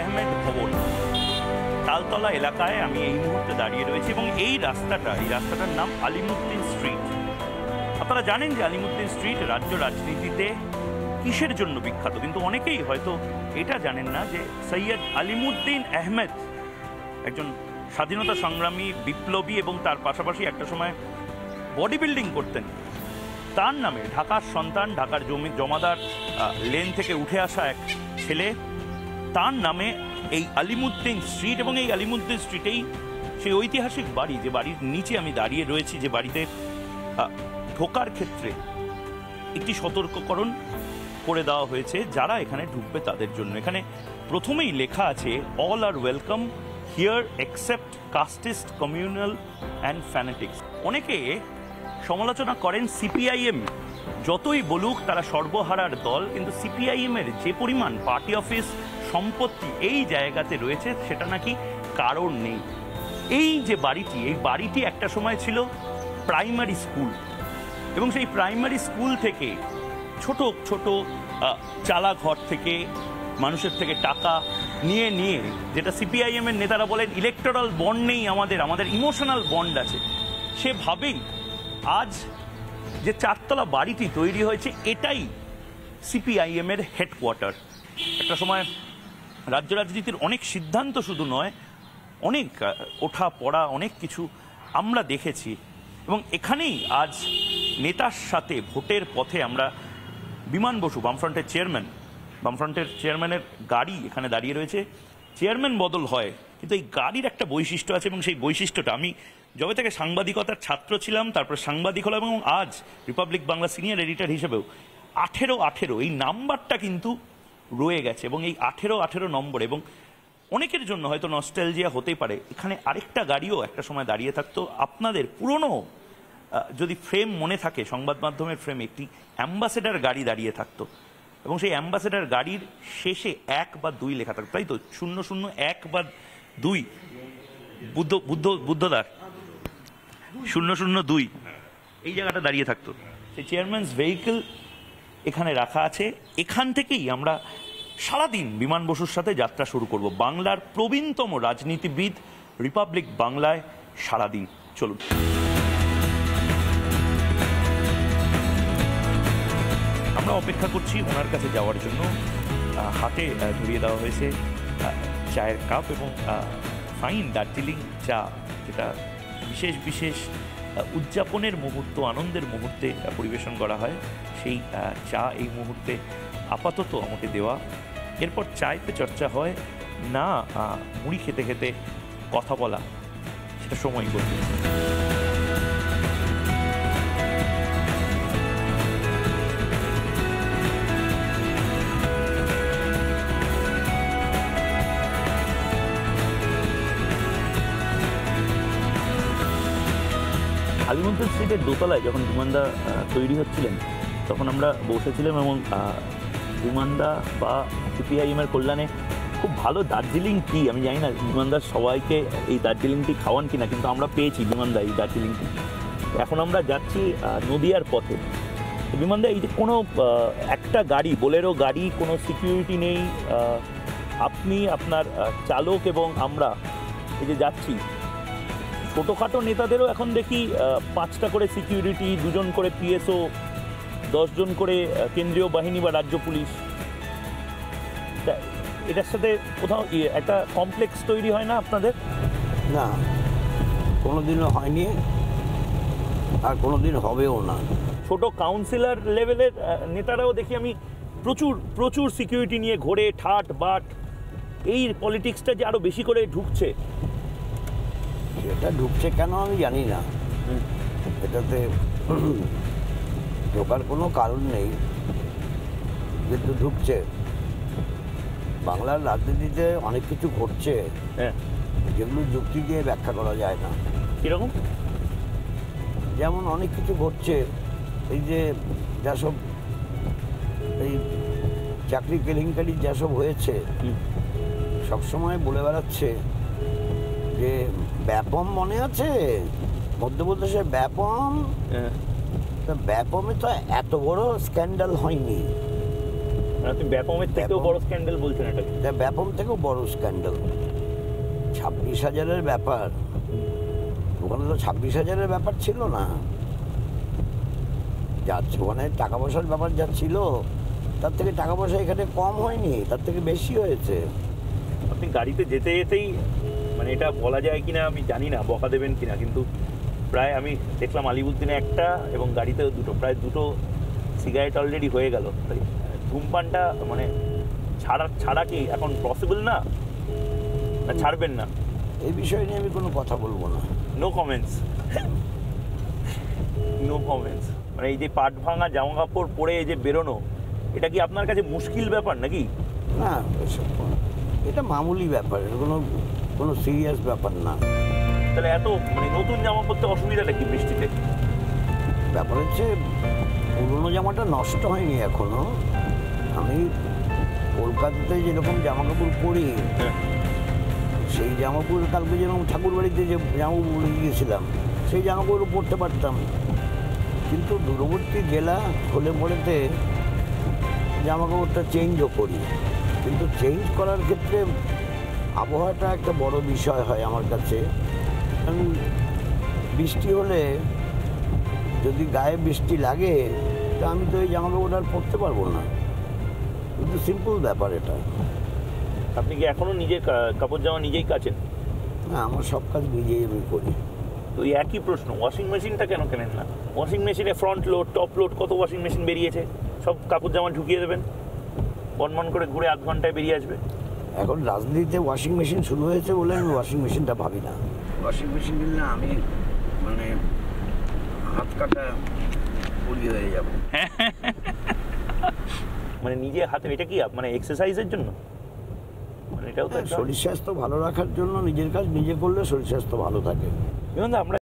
আহমেদ ভবন তালতলা এলাকায় আমি এই মুহূর্তে দাঁড়িয়ে রয়েছি এবং এই রাস্তাটার নাম আলিমুদ্দিন স্ট্রিট। আপনারা জানেন যে আলিমুদ্দিন স্ট্রিট রাজ্য রাজনীতিতে কিসের জন্য বিখ্যাত, কিন্তু অনেকেই হয়তো এটা জানেন না যে সৈয়দ আলিমুদ্দিন আহমেদ একজন স্বাধীনতা সংগ্রামী, বিপ্লবী এবং তার পাশাপাশি একটা সময় বডি বিল্ডিং করতেন। তার নামে ঢাকার সন্তান, ঢাকার জমাদার লেন থেকে উঠে আসা এক ছেলে, তার নামে এই আলিমুদ্দিন স্ট্রিট এবং এই আলিমুদ্দিন স্ট্রিটেই সেই ঐতিহাসিক বাড়ি, যে বাড়ির নিচে আমি দাঁড়িয়ে রয়েছি, যে বাড়িতে ঢোকার ক্ষেত্রে একটি সতর্ককরণ করে দেওয়া হয়েছে যারা এখানে ঢুকবে তাদের জন্য। এখানে প্রথমেই লেখা আছে all are welcome here except casteist, communal and fanatics. অনেকে সমালোচনা করেন সিপিআইএম যতই বলুক তারা সর্বহারার দল, কিন্তু সিপিআইএমের যে পরিমাণ পার্টি অফিস সম্পত্তি এই জায়গাতে রয়েছে সেটা নাকি কারণ নেই। এই যে বাড়িটি, এই বাড়িটি একটা সময় ছিল প্রাইমারি স্কুল এবং সেই প্রাইমারি স্কুল থেকে ছোট ছোট চালাঘর থেকে মানুষের থেকে টাকা নিয়ে নিয়ে, যেটা সিপিআইএমের নেতারা বলেন ইলেকটোরাল বন্ড নেই আমাদের ইমোশনাল বন্ড আছে, সেভাবেই আজ যে চারতলা বাড়িটি তৈরি হয়েছে এটাই সিপিআইএমের হেডকোয়ার্টার। একটা সময় রাজ্য রাজনীতির অনেক সিদ্ধান্ত শুধু নয়, অনেক ওঠা পড়া অনেক কিছু আমরা দেখেছি এবং এখানেই আজ নেতার সাথে ভোটের পথে আমরা বিমান বসু বামফ্রন্টের চেয়ারম্যানের গাড়ি এখানে দাঁড়িয়ে রয়েছে। চেয়ারম্যান বদল হয় কিন্তু এই গাড়ির একটা বৈশিষ্ট্য আছে এবং সেই বৈশিষ্ট্যটা, আমি যবে থেকে সাংবাদিকতার ছাত্র ছিলাম, তারপর সাংবাদিক হলাম এবং আজ রিপাবলিক বাংলা সিনিয়র এডিটর হিসেবেও 18-18 এই নাম্বারটা কিন্তু রয়ে গেছে এবং এই 18-18 নম্বর, এবং অনেকের জন্য হয়তো নস্টালজিয়া হতেই পারে, এখানে আরেকটা গাড়িও একটা সময় দাঁড়িয়ে থাকতো। আপনাদের পুরনো যদি ফ্রেম মনে থাকে, সংবাদ মাধ্যমের ফ্রেম, একটি অ্যাম্বাসেডার গাড়ি দাঁড়িয়ে থাকতো এবং সেই অ্যাম্বাসেডার গাড়ির শেষে 1 বা 2 লেখা থাকতো, তাই তো 001 বা 2 বুদ্ধদার 002 এই জায়গাটা দাঁড়িয়ে থাকতো। সেই চেয়ারম্যানস ভেহিকল এখানে রাখা আছে। এখান থেকেই আমরা সারাদিন বিমান বসুর সাথে যাত্রা শুরু করব, বাংলার প্রবীণতম রাজনীতিবিদ রিপাবলিক বাংলায় সারাদিন। চলুন। আমরা অপেক্ষা করছি ওনার কাছে যাওয়ার জন্য। হাতে ধরিয়ে দেওয়া হয়েছে চায়ের কাপ এবং ফাইন দার্জিলিং চা, যেটা বিশেষ বিশেষ উদযাপনের মুহূর্ত, আনন্দের মুহূর্তে পরিবেশন করা হয়। সেই চা এই মুহূর্তে আপাতত আমাকে দেওয়া। এরপর চায় পে চর্চা হয় না মুড়ি খেতে খেতে কথা বলা, সেটা সময় করবে। আলিমুদ্দিন স্ট্রিটের দোতলায় যখন বিমানদা তৈরি হচ্ছিলেন তখন আমরা বসেছিলাম এবং বিমানদা বা সিপিআইএমের কল্যাণে খুব ভালো দার্জিলিং টি, আমি জানি না বিমানদার সবাইকে এই দার্জিলিং টি খাওয়ান কিনা, কিন্তু আমরা পেয়েছি বিমানদা এই দার্জিলিং টি। এখন আমরা যাচ্ছি নদিয়ার পথে। বিমানদা, এই যে কোনো একটা গাড়ি, বোলেরো গাড়ি, কোনো সিকিউরিটি নেই, আপনি, আপনার চালক এবং আমরা এই যে যাচ্ছি, ছোটোখাটো নেতাদেরও এখন দেখি 5টা করে সিকিউরিটি, 2 জন করে পিএসও, 10 জন করে কেন্দ্রীয় বাহিনী বা রাজ্য পুলিশ। এটার সাথে কোথাও একটা কমপ্লেক্স তৈরি হয় না আপনাদের? না, কোনোদিনও হয়নি আর কোনোদিন হবেও না। ছোট কাউন্সিলর লেভেলের নেতারাও দেখি আমি প্রচুর প্রচুর সিকিউরিটি নিয়ে ঘোরে, ঠাট বাট। এই পলিটিক্সটা যে আরও বেশি করে ঢুকছে, এটা ঢুকছে কেন আমি জানি না। এটাতে ঢোকার কোনো কারণ নেই, কিন্তু ঢুকছে। বাংলার রাজনীতিতে অনেক কিছু ঘটছে যেগুলো যুক্তি দিয়ে ব্যাখ্যা করা যায় না। কীরকম? যেমন অনেক কিছু ঘটছে, এই যে যেসব এই চাকরি কেলেঙ্কারি যেসব হয়েছে, সবসময় বলে বেড়াচ্ছে যে ব্যাপম মনে আছে, মধ্যপ্রদেশে ব্যাপম, ব্যাপমে তো এত বড় স্ক্যান্ডাল হয়নি। আপনি ব্যাপমের থেকেও বড় স্ক্যান্ডেল বলছেন এটা। এটা ব্যাপম থেকেও বড় স্ক্যান্ডাল। 26,000-এর ব্যাপার, ওখানে তো 26,000-এর ব্যাপার ছিল না। যা ওখানে টাকা পয়সার ব্যাপার যা ছিল, তার থেকে টাকা পয়সা এখানে কম হয়নি, তার থেকে বেশি হয়েছে। আপনি গাড়িতে যেতে যেতেই, মানে এটা বলা যায় কিনা আমি জানি না, বকা দেবেন কিনা, কিন্তু প্রায় আমি দেখলাম আলিমুদ্দিনে একটা এবং গাড়িতেও দুটো, প্রায় দুটো সিগারেট অলরেডি হয়ে গেল। ধূমপানটা মানে ছাড়া কি এখন পসিবল না, না ছাড়বেন না? এই বিষয় নিয়ে আমি কোনো কথা বলবো না। No comments, no comments. মানে এই যে পাট ভাঙা জামা কাপড় পরে এই যে বেরোনো, এটা কি আপনার কাছে মুশকিল ব্যাপার নাকি? না, এটা মামুলি ব্যাপার, কোনো কোনো সিরিয়াস ব্যাপার না। তাহলে এত মানে নতুন জামা পরতে অসুবিধাটা কি বৃষ্টিতে? ব্যাপার হচ্ছে পুরোনো জামাটা নষ্ট হয়নি এখনো। আমি কলকাতাতে যেরকম জামা কাপড় পরি, সেই জামা কাপড় কালকে যেরকম ঠাকুর বাড়িতে যে জামা কাপড় গিয়েছিলাম, সেই জামা কাপড় পরতে পারতাম। কিন্তু দূরবর্তী জেলা হলে পরেতে জামা কাপড়টা চেঞ্জও করি, কিন্তু চেঞ্জ করার ক্ষেত্রে আবহাওয়াটা একটা বড় বিষয় হয় আমার কাছে। কারণ বৃষ্টি হলে যদি গায়ে বৃষ্টি লাগে, তা আমি তো এই জামা কাপড় আর পরতে পারবো না। কিন্তু সিম্পল ব্যাপার এটা। আপনি কি এখনো নিজের কাপড় জামা নিজেই কাচেন? না, আমার সব কাজ নিজেই আমি করি। তো এই একই প্রশ্ন, ওয়াশিং মেশিনটা কেন কেনেন না? ওয়াশিং মেশিনে ফ্রন্ট লোড, টপ লোড, কত ওয়াশিং মেশিন বেরিয়েছে, সব কাপড় জামা ঢুকিয়ে দেবেন, বনমন করে ঘুরে আধ ঘন্টায় বেরিয়ে আসবে। এখন রাজনীতিতে ওয়াশিং মেশিন শুরু হয়েছে বলে আমি ওয়াশিং মেশিনটা ভাবি না। ওয়াশিং মেশিন কিনলে আমি মানে হাত কাটা পুড়ি হয়ে যাব। মানে নিজে হাতে, এটা কি মানে এক্সারসাইজের জন্য? মানে এটাও তো শরীর স্বাস্থ্য ভালো রাখার জন্য নিজের কাজ নিজে করলে শরীর স্বাস্থ্য ভালো থাকে। আমরা